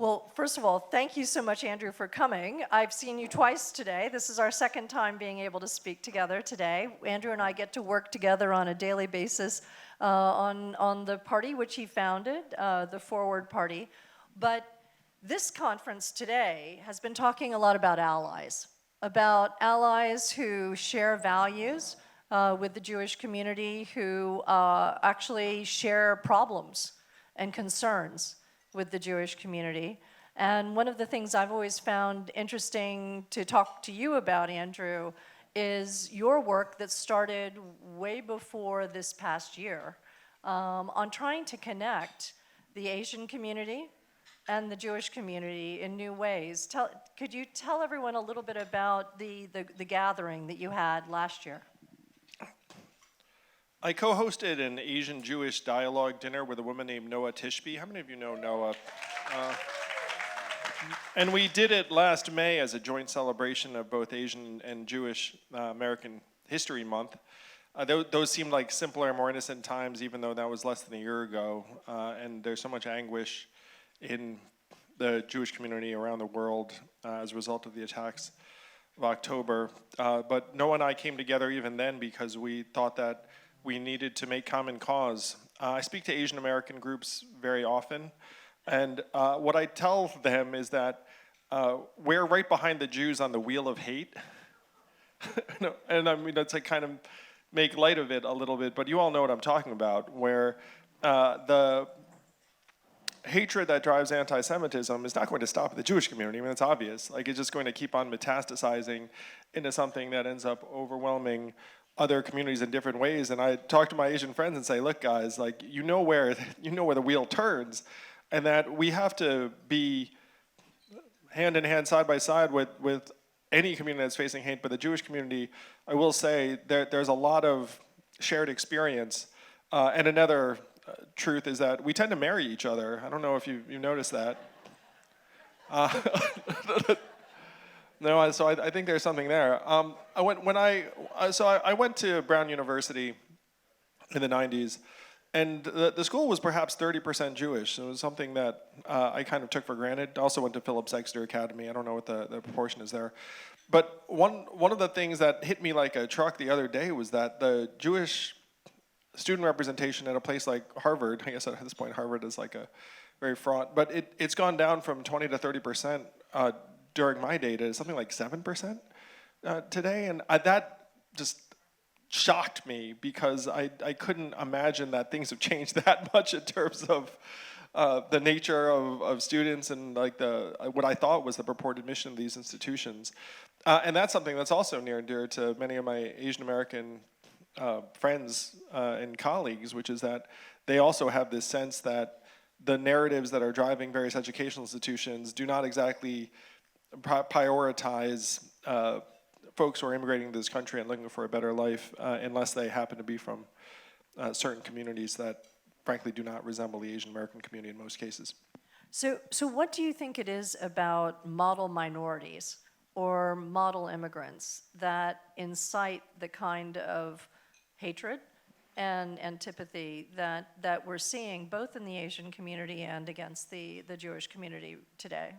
Well, first of all, thank you so much, Andrew, for coming. I've seen you twice today. This is our second time being able to speak together today. Andrew and I get to work together on a daily basis on the party which he founded, the Forward Party. But this conference today has been talking a lot about allies who share values with the Jewish community, who actually share problems and concerns with the Jewish community. And one of the things I've always found interesting to talk to you about, Andrew, is your work that started way before this past year on trying to connect the Asian community and the Jewish community in new ways. Could you tell everyone a little bit about the gathering that you had last year? I co-hosted an Asian Jewish dialogue dinner with a woman named Noah Tishby. How many of you know Noah? And we did it last May as a joint celebration of both Asian and Jewish American History Month. Those seemed like simpler, more innocent times, even though that was less than a year ago. And there's so much anguish in the Jewish community around the world as a result of the attacks of October. But Noah and I came together even then because we thought that we needed to make common cause. I speak to Asian American groups very often, and what I tell them is that we're right behind the Jews on the wheel of hate. And I mean, that's like kind of make light of it a little bit, but you all know what I'm talking about, where the hatred that drives anti-Semitism is not going to stop at the Jewish community. I mean, it's obvious. Like, it's just going to keep on metastasizing into something that ends up overwhelming other communities in different ways. And I talk to my Asian friends and say, look, guys, like, you know where the wheel turns, and that we have to be hand in hand, side by side with any community that's facing hate. But the Jewish community, I will say, there's a lot of shared experience. And another truth is that we tend to marry each other. I don't know if you noticed that. No, so I think there's something there. I went to Brown University in the 90s, and the school was perhaps 30% Jewish. So it was something that I kind of took for granted. I also went to Phillips Exeter Academy. I don't know what the proportion is there. But one of the things that hit me like a truck the other day was that the Jewish student representation at a place like Harvard, I guess at this point Harvard is like a very fraught, but it's gone down from 20 to 30% during my data is something like 7% today, and that just shocked me because I couldn't imagine that things have changed that much in terms of the nature of students and like what I thought was the purported mission of these institutions. And that's something that's also near and dear to many of my Asian American friends and colleagues, which is that they also have this sense that the narratives that are driving various educational institutions do not exactly prioritize folks who are immigrating to this country and looking for a better life unless they happen to be from certain communities that frankly do not resemble the Asian American community in most cases. So what do you think it is about model minorities or model immigrants that incite the kind of hatred and antipathy that we're seeing both in the Asian community and against the Jewish community today?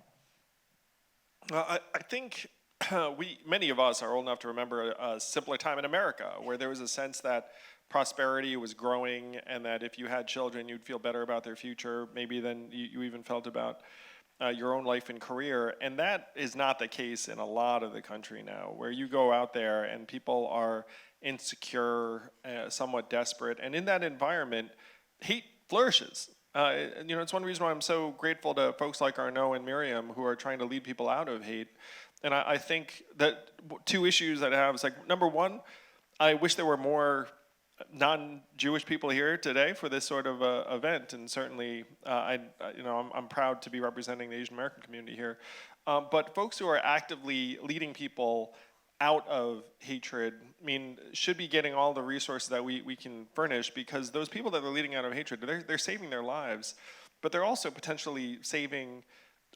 I think many of us are old enough to remember a simpler time in America where there was a sense that prosperity was growing and that if you had children, you'd feel better about their future, maybe than you even felt about your own life and career. And that is not the case in a lot of the country now, where you go out there and people are insecure, somewhat desperate. And in that environment, hate flourishes. It's one reason why I'm so grateful to folks like Arnaud and Miriam who are trying to lead people out of hate. And I think that two issues that I have is like, number one, I wish there were more non-Jewish people here today for this sort of event, and certainly I'm proud to be representing the Asian American community here. But folks who are actively leading people out of hatred, should be getting all the resources that we can furnish, because those people that are leading out of hatred, they're saving their lives, but they're also potentially saving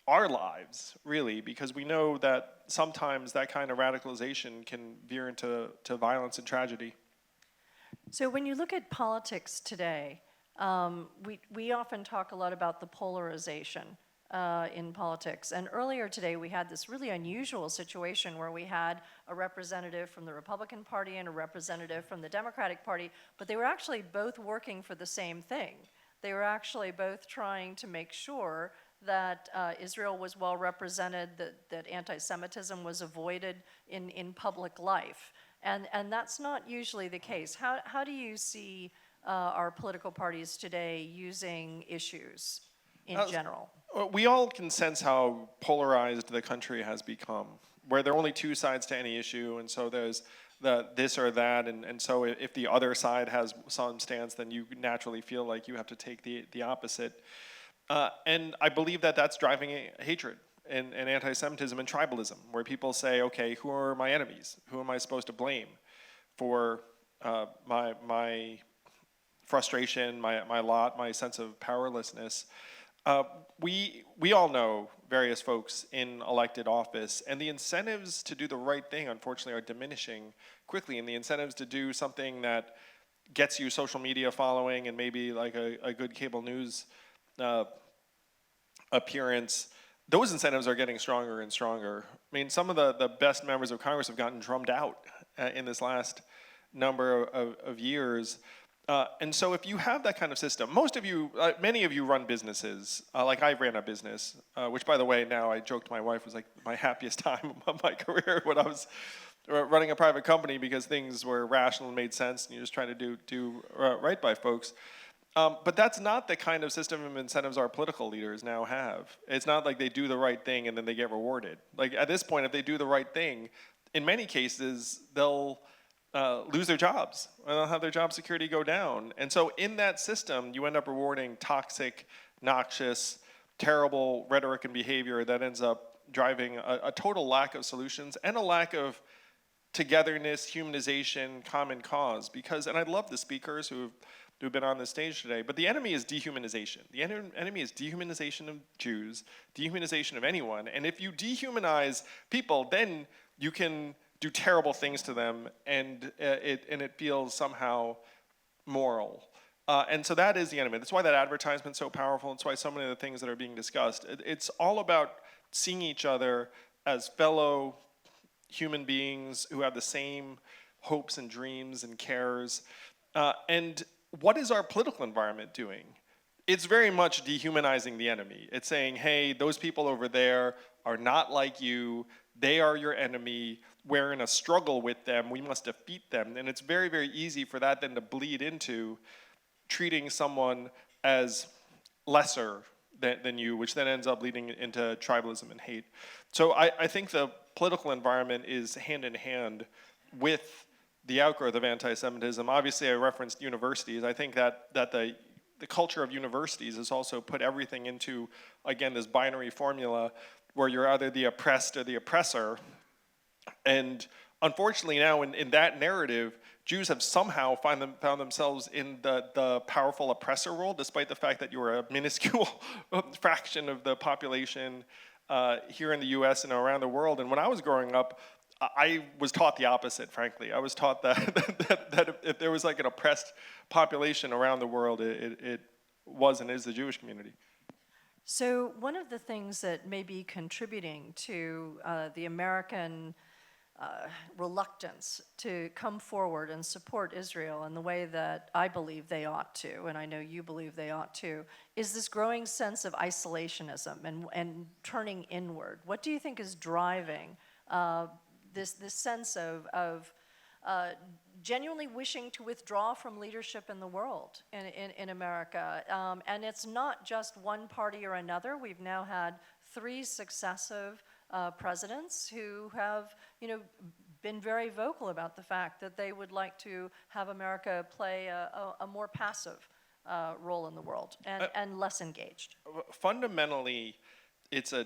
our lives, really, because we know that sometimes that kind of radicalization can veer into violence and tragedy. So when you look at politics today, we often talk a lot about the polarization in politics. And earlier today, we had this really unusual situation where we had a representative from the Republican Party and a representative from the Democratic Party, but they were actually both working for the same thing. They were actually both trying to make sure that Israel was well represented, that anti-Semitism was avoided in public life. And that's not usually the case. How do you see our political parties today using issues in general? We all can sense how polarized the country has become, where there are only two sides to any issue, and so there's this or that, and so if the other side has some stance, then you naturally feel like you have to take the opposite. And I believe that that's driving hatred and anti-Semitism and tribalism, where people say, okay, who are my enemies? Who am I supposed to blame for my frustration, my lot, my sense of powerlessness? We all know various folks in elected office, and the incentives to do the right thing, unfortunately, are diminishing quickly, and the incentives to do something that gets you social media following and maybe like a good cable news appearance, those incentives are getting stronger and stronger. I mean, some of the best members of Congress have gotten drummed out in this last number of years. And so if you have that kind of system, most of you, many of you run businesses, like I ran a business, which by the way, now I joked to my wife was like my happiest time of my career when I was running a private company because things were rational and made sense and you're just trying to do right by folks. But that's not the kind of system of incentives our political leaders now have. It's not like they do the right thing and then they get rewarded. Like at this point, if they do the right thing, in many cases, they'll lose their jobs. They'll have their job security go down. And so in that system, you end up rewarding toxic, noxious, terrible rhetoric and behavior that ends up driving a total lack of solutions and a lack of togetherness, humanization, common cause. Because, and I love the speakers who've been on the stage today, but the enemy is dehumanization. The enemy is dehumanization of Jews, dehumanization of anyone. And if you dehumanize people, then you can do terrible things to them, and it feels somehow moral. And so that is the enemy. That's why that advertisement's so powerful. That's why so many of the things that are being discussed. It's all about seeing each other as fellow human beings who have the same hopes and dreams and cares. And what is our political environment doing? It's very much dehumanizing the enemy. It's saying, hey, those people over there are not like you. They are your enemy. We're in a struggle with them. We must defeat them. And it's very, very easy for that then to bleed into treating someone as lesser than you, which then ends up leading into tribalism and hate. So I think the political environment is hand in hand with the outgrowth of anti-Semitism. Obviously, I referenced universities. I think that the culture of universities has also put everything into, again, this binary formula where you're either the oppressed or the oppressor. And unfortunately now in that narrative, Jews have somehow found themselves in the powerful oppressor role, despite the fact that you are a minuscule fraction of the population here in the US and around the world. And when I was growing up, I was taught the opposite, frankly. I was taught that if there was like an oppressed population around the world, it was and is the Jewish community. So one of the things that may be contributing to the American reluctance to come forward and support Israel in the way that I believe they ought to, and I know you believe they ought to, is this growing sense of isolationism and turning inward. What do you think is driving this sense of genuinely wishing to withdraw from leadership in the world, in America? And it's not just one party or another. We've now had 3 successive presidents who have, been very vocal about the fact that they would like to have America play a more passive role in the world and less engaged. Fundamentally, it's a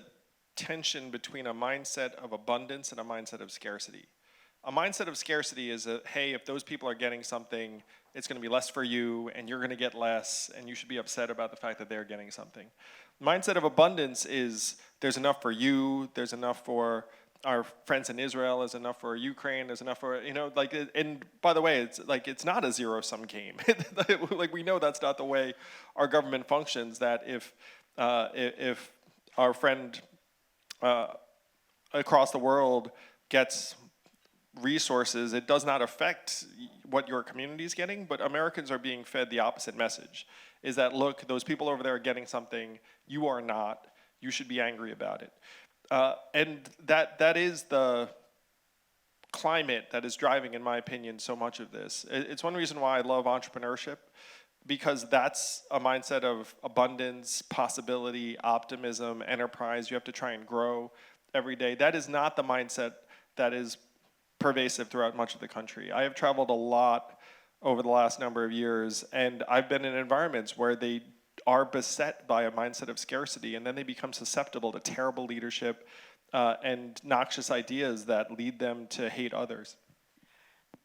tension between a mindset of abundance and a mindset of scarcity. A mindset of scarcity is hey, if those people are getting something, it's going to be less for you, and you're going to get less, and you should be upset about the fact that they're getting something. Mindset of abundance is there's enough for you, there's enough for our friends in Israel, there's enough for Ukraine, there's enough for, and by the way, it's not a zero-sum game. Like we know that's not the way our government functions, that if our friend across the world gets resources, it does not affect what your community is getting, but Americans are being fed the opposite message, is that, look, those people over there are getting something, you are not, you should be angry about it. And that is the climate that is driving, in my opinion, so much of this. It's one reason why I love entrepreneurship, because that's a mindset of abundance, possibility, optimism, enterprise. You have to try and grow every day. That is not the mindset that is pervasive throughout much of the country. I have traveled a lot over the last number of years, and I've been in environments where they are beset by a mindset of scarcity, and then they become susceptible to terrible leadership and noxious ideas that lead them to hate others.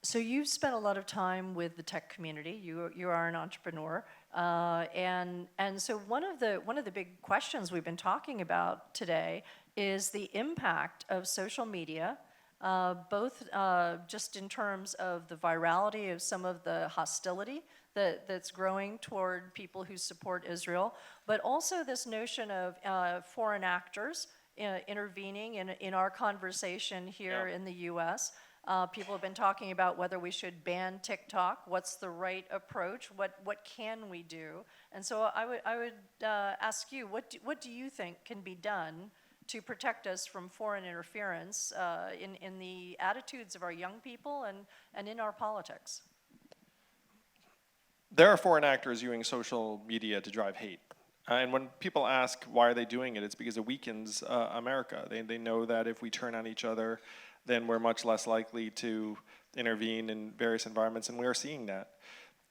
So you've spent a lot of time with the tech community. You are an entrepreneur, and so one of the big questions we've been talking about today is the impact of social media, both just in terms of the virality of some of the hostility that's growing toward people who support Israel, but also this notion of foreign actors intervening in our conversation here in the U.S. People have been talking about whether we should ban TikTok. What's the right approach? What can we do? And so I would ask you, what do you think can be done to protect us from foreign interference in the attitudes of our young people and in our politics? There are foreign actors using social media to drive hate. And when people ask why are they doing it, it's because it weakens America. They know that if we turn on each other, then we're much less likely to intervene in various environments, and we are seeing that.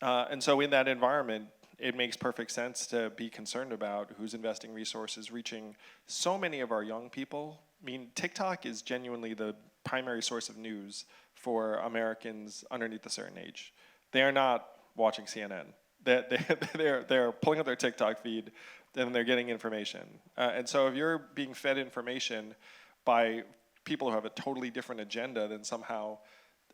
And so in that environment, it makes perfect sense to be concerned about who's investing resources, reaching so many of our young people. I mean, TikTok is genuinely the primary source of news for Americans underneath a certain age. They are not watching CNN. They're pulling up their TikTok feed, and they're getting information. And so if you're being fed information by people who have a totally different agenda than somehow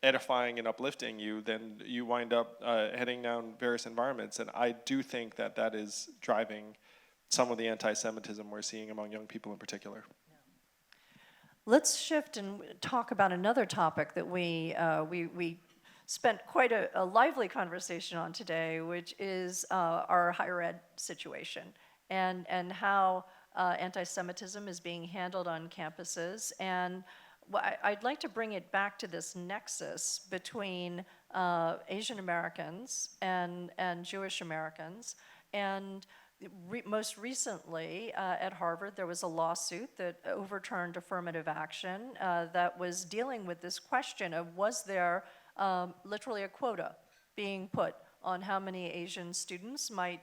edifying and uplifting you, then you wind up heading down various environments. And I do think that is driving some of the anti-Semitism we're seeing among young people in particular. Let's shift and talk about another topic that we spent quite a lively conversation on today, which is our higher ed situation and how anti-Semitism is being handled on campuses. And I'd like to bring it back to this nexus between Asian Americans and Jewish Americans. And most recently at Harvard, there was a lawsuit that overturned affirmative action that was dealing with this question of, was there literally a quota being put on how many Asian students might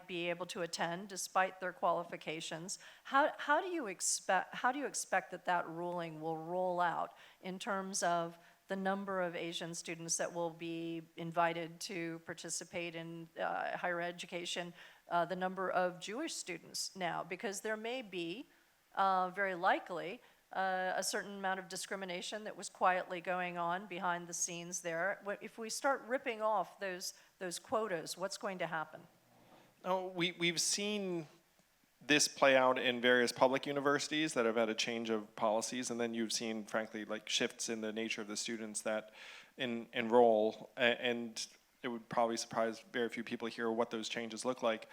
be able to attend despite their qualifications. How do you expect that ruling will roll out in terms of the number of Asian students that will be invited to participate in higher education, the number of Jewish students now? Because there may be, very likely, a certain amount of discrimination that was quietly going on behind the scenes there. If we start ripping off those quotas, what's going to happen? Oh, we've seen this play out in various public universities that have had a change of policies, and then you've seen, frankly, like shifts in the nature of the students that enroll, and it would probably surprise very few people here what those changes look like.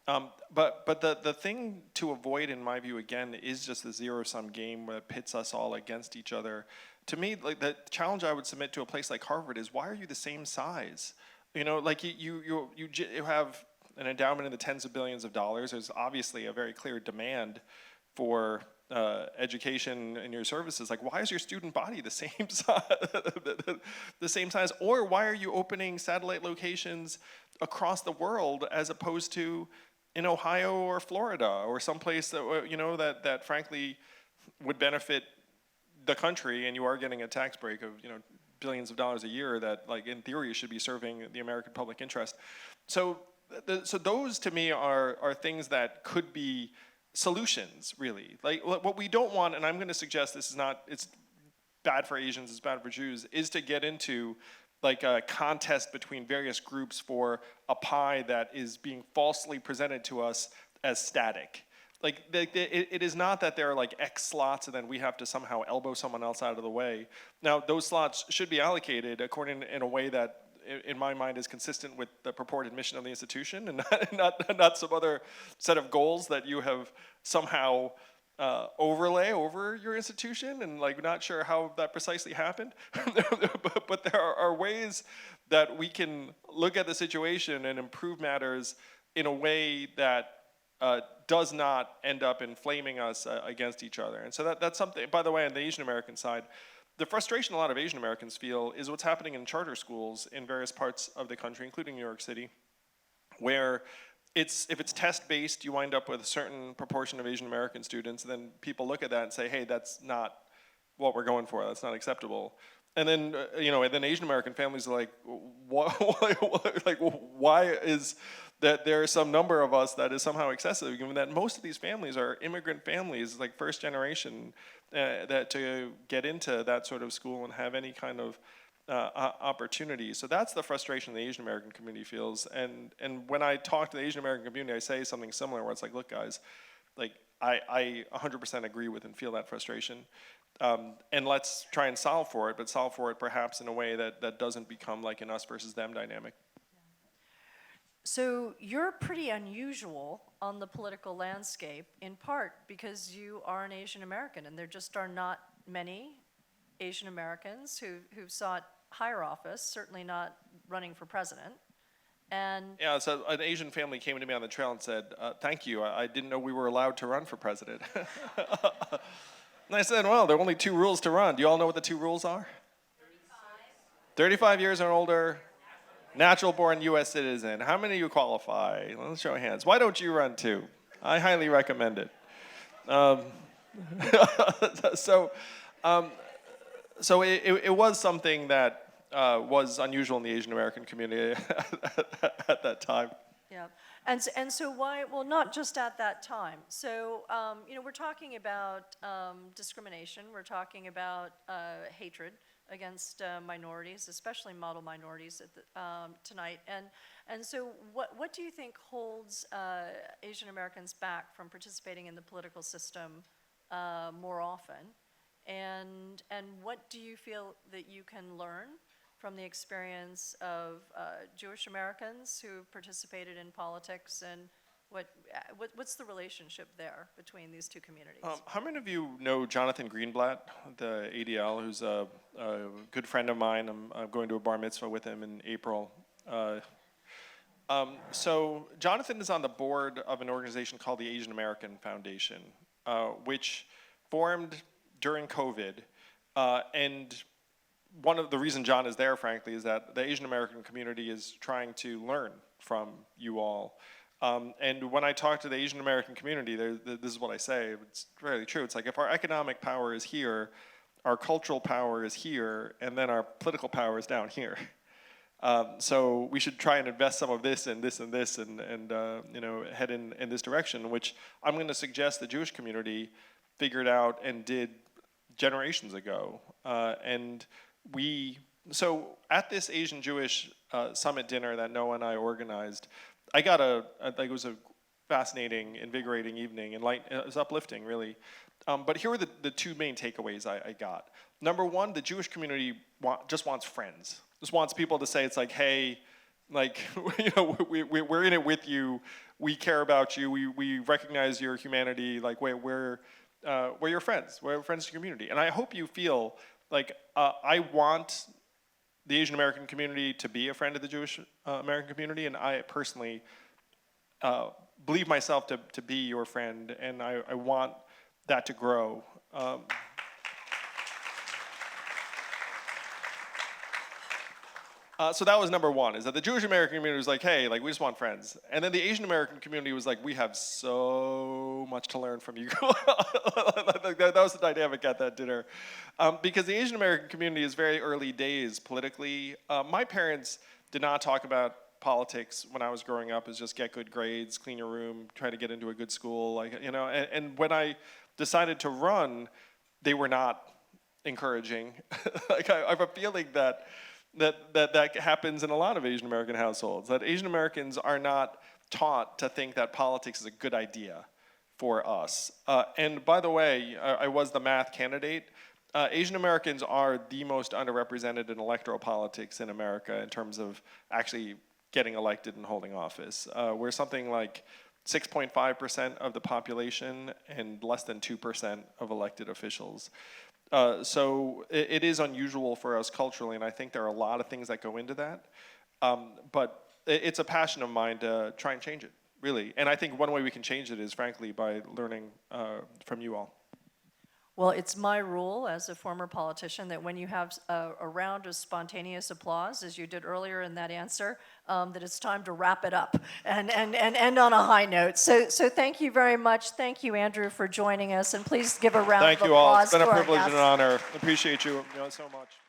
But the thing to avoid, in my view, again, is just the zero-sum game that pits us all against each other. To me, like, the challenge I would submit to a place like Harvard is, why are you the same size? You know, like you have an endowment in the tens of billions of dollars. There's obviously a very clear demand for education and your services. Like, why is your student body the same size? The same size? Or why are you opening satellite locations across the world as opposed to in Ohio or Florida or someplace that that frankly would benefit the country, and you are getting a tax break of billions of dollars a year that, like, in theory should be serving the American public interest. So those to me are things that could be solutions, really. Like, what we don't want, and I'm going to suggest this is not, it's bad for Asians, it's bad for Jews, is to get into like a contest between various groups for a pie that is being falsely presented to us as static. it is not that there are like X slots and then we have to somehow elbow someone else out of the way. Now, those slots should be allocated according in a way that, in my mind, is consistent with the purported mission of the institution, and not some other set of goals that you have somehow overlay over your institution, and like not sure how that precisely happened. But there are ways that we can look at the situation and improve matters in a way that does not end up inflaming us against each other. And so that's something, by the way, on the Asian American side, the frustration a lot of Asian Americans feel is what's happening in charter schools in various parts of the country, including New York City, where if it's test-based, you wind up with a certain proportion of Asian American students, and then people look at that and say, hey, that's not what we're going for, that's not acceptable. And then, and then Asian American families are like, why is that there is some number of us that is somehow excessive, given that most of these families are immigrant families, like first generation, that to get into that sort of school and have any kind of opportunity. So that's the frustration the Asian American community feels. And when I talk to the Asian American community, I say something similar where it's like, look guys, like I 100% agree with and feel that frustration. And let's try and solve for it, but solve for it perhaps in a way that doesn't become like an us versus them dynamic. So you're pretty unusual on the political landscape, in part because you are an Asian American, and there just are not many Asian Americans who've sought higher office, certainly not running for president. And yeah, so an Asian family came to me on the trail and said, thank you, I didn't know we were allowed to run for president. And I said, well, there are only 2 rules to run. Do you all know what the 2 rules are? 35 years or older, natural born U.S. citizen. How many of you qualify? Let's show of hands. Why don't you run too? I highly recommend it. So it was something that was unusual in the Asian American community at that time. yeah, and so why? Well, not just at that time. So we're talking about discrimination. We're talking about hatred against minorities, especially model minorities tonight. And so what do you think holds Asian Americans back from participating in the political system more often? And what do you feel that you can learn from the experience of Jewish Americans who participated in politics, and what's the relationship there between these two communities? How many of you know Jonathan Greenblatt, the ADL, who's a good friend of mine? I'm going to a bar mitzvah with him in April. So Jonathan is on the board of an organization called the Asian American Foundation, which formed during COVID, and one of the reasons John is there, frankly, is that the Asian American community is trying to learn from you all. And when I talk to the Asian American community, this is what I say, it's really true. It's like, if our economic power is here, our cultural power is here, and then our political power is down here. So we should try and invest some of this and this and this and head in this direction, which I'm going to suggest the Jewish community figured out and did generations ago. So at this Asian Jewish summit dinner that Noah and I organized, I got it was a fascinating, invigorating evening, and it was uplifting, really. But here were the 2 main takeaways I got. Number one, the Jewish community just wants friends. Just wants people to say, it's like, hey, like, we're in it with you. We care about you. We recognize your humanity. Like, we're your friends. We're friends to your community. And I hope you feel like I want the Asian American community to be a friend of the Jewish American community, and I personally believe myself to be your friend, and I want that to grow. So that was number one, is that the Jewish American community was like, hey, like, we just want friends. And then the Asian American community was like, we have so much to learn from you. That was the dynamic at that dinner. Because the Asian American community is very early days politically. My parents did not talk about politics when I was growing up. Is just get good grades, clean your room, try to get into a good school, and when I decided to run, they were not encouraging. Like, I have a feeling that happens in a lot of Asian American households, that Asian Americans are not taught to think that politics is a good idea for us. And by the way, I was the math candidate. Asian Americans are the most underrepresented in electoral politics in America in terms of actually getting elected and holding office. We're something like 6.5% of the population and less than 2% of elected officials. So it is unusual for us culturally, and I think there are a lot of things that go into that. But it's a passion of mine to try and change it, really. And I think one way we can change it is, frankly, by learning from you all. Well, it's my rule as a former politician that when you have a round of spontaneous applause, as you did earlier in that answer, that it's time to wrap it up and end on a high note. So thank you very much. Thank you, Andrew, for joining us. And please give a round of applause. Thank you all. It's been to a our privilege and guests. an honor. Appreciate you so much.